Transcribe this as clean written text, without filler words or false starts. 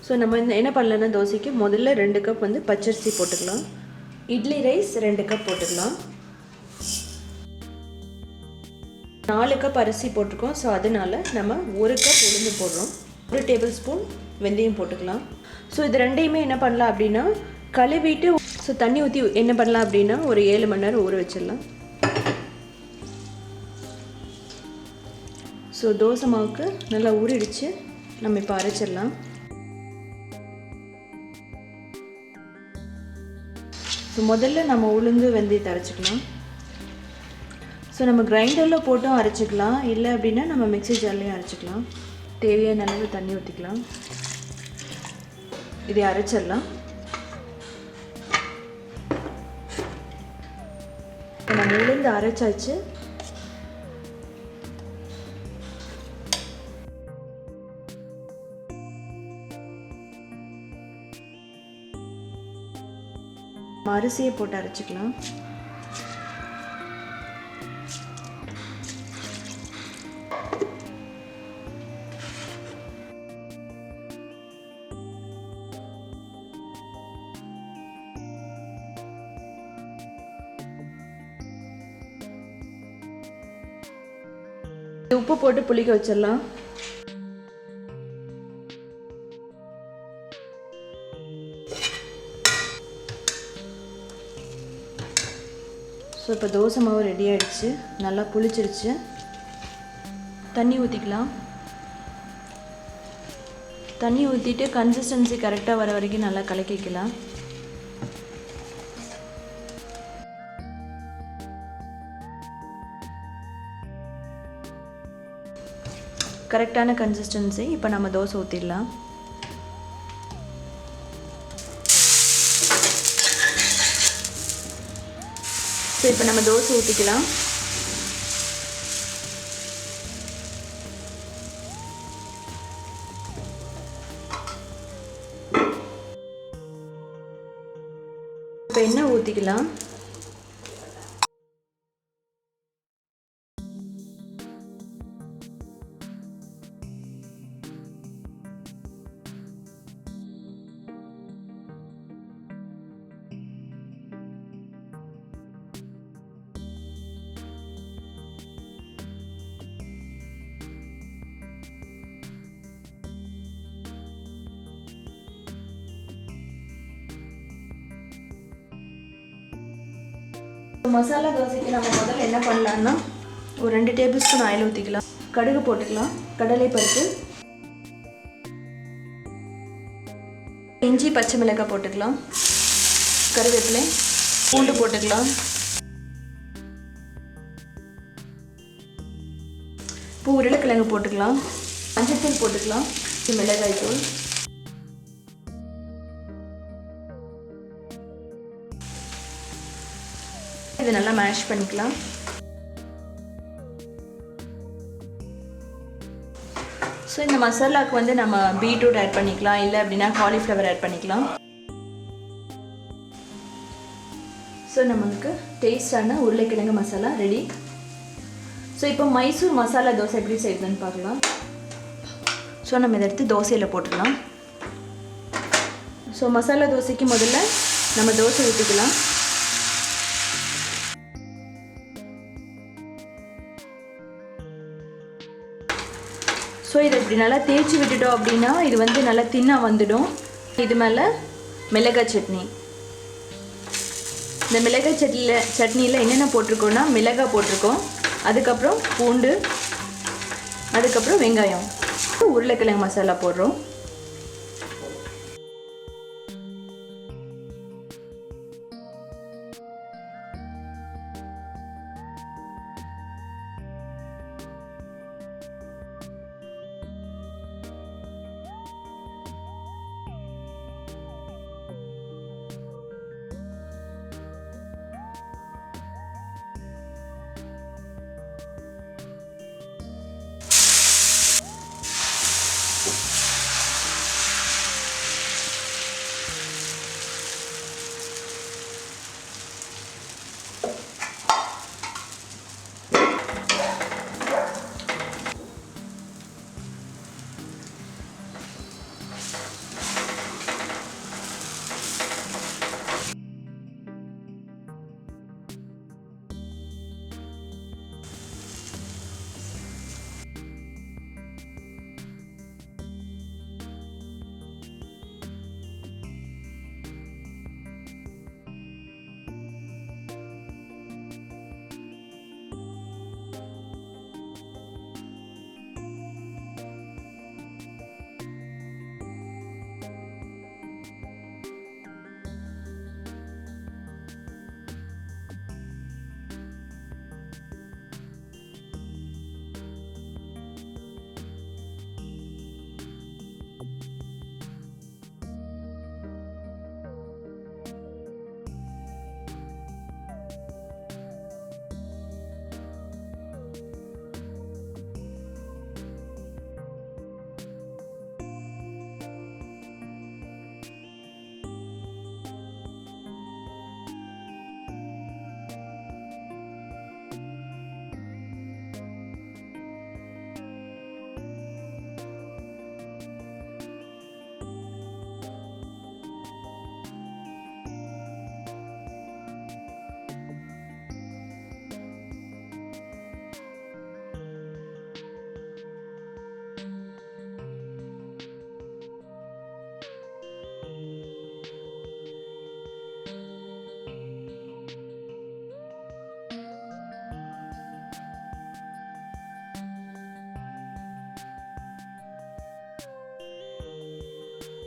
So நம்ம என்ன பண்ணலான்னா தோசைக்கு முதல்ல 2 கப் வந்து பச்சரிசி போட்டுக்கலாம். இட்லி ரைஸ் 2 கப் போட்டுக்கலாம். 4 கப் அரிசி போட்டிருக்கோம். ஸோ அதனால் நம்ம 1 கப் உளுந்து போடுறோம். 1 டேபிள் ஸ்பூன் வெந்தயம் போட்டுக்கலாம். ஸோ இது ரெண்டையுமே என்ன பண்ணலாம் அப்படின்னா கழுவிட்டு ஸோ தண்ணி ஊற்றி என்ன பண்ணலாம் அப்படின்னா ஒரு 7 மணி நேரம் ஊற வச்சிடலாம். ஸோ தோசை மாவுக்கு நல்லா ஊறிடுச்சு. நம்ம இப்போ அரைச்சிடலாம். ஸோ முதல்ல நம்ம உளுந்து வெந்தயத்தை அரைச்சிக்கலாம். ஸோ நம்ம கிரைண்டரில் போட்டும் அரைச்சிக்கலாம், இல்லை அப்படின்னா நம்ம மிக்ஸி ஜார்லேயும் அரைச்சிக்கலாம். தேவையான அளவு தண்ணி ஊற்றிக்கலாம். இதை அரைச்சிடலாம். நம்ம உளுந்து அரைச்சாச்சு. அரிசியை போட்டு அரைச்சிக்கலாம். உப்பு போட்டு புளிக்க வச்சிடலாம். ஸோ இப்போ தோசை மாவு ரெடி ஆகிடுச்சு. நல்லா புளிச்சிருச்சு. தண்ணி ஊற்றிக்கலாம். தண்ணி ஊற்றிட்டு கன்சிஸ்டன்சி கரெக்டாக வர வரைக்கும் நல்லா கலக்கிக்கலாம். கரெக்டான கன்சிஸ்டன்சி. இப்போ நம்ம தோசை ஊற்றிடலாம். ஸோ இப்போ நம்ம தோசை ஊற்றிக்கலாம். இப்போ எண்ணெய் ஊற்றிக்கலாம். மசாலா தோசைக்கு நம்ம முதல்ல என்ன பண்ணலான்னா ஒரு 2 டேபிள் ஸ்பூன் ஆயில் ஊற்றிக்கலாம். கடுகு போட்டுக்கலாம். கடலை பருப்பு, இஞ்சி பச்சை மிளகாய் போட்டுக்கலாம். கருவேப்பிலை, பூண்டு போட்டுக்கலாம். உருளைக்கிழங்கு போட்டுக்கலாம். மஞ்சள்தூள் போட்டுக்கலாம். மிளகாய் தூள், இதை நல்லா மேஷ் பண்ணிக்கலாம். ஸோ இந்த மசாலாவுக்கு வந்து நம்ம பீட்ரூட் ஆட் பண்ணிக்கலாம், இல்லை அப்படின்னா காலிஃப்ளவர் ஆட் பண்ணிக்கலாம். ஸோ நம்மளுக்கு டேஸ்டான உருளைக்கிழங்கு மசாலா ரெடி. ஸோ இப்போ மைசூர் மசாலா தோசை எப்படி செய்யுதுன்னு பார்க்கலாம். ஸோ நம்ம இதை எடுத்து தோசையில் போட்டுக்கலாம். ஸோ மசாலா தோசைக்கு முதல்ல நம்ம தோசை ஊற்றிக்கலாம். ஸோ இதை இப்படி நல்லா தேய்ச்சி விட்டுட்டோம் அப்படின்னா இது வந்து நல்லா தின்னாக வந்துடும். இது மேலே மிளகாய் சட்னி. இந்த மிளகாய் சட்னியில் என்னென்ன போட்டிருக்கோன்னா மிளகாய் போட்டிருக்கோம், அதுக்கப்புறம் பூண்டு, அதுக்கப்புறம் வெங்காயம், உருளைக்கிழங்கு மசாலா போடுறோம்.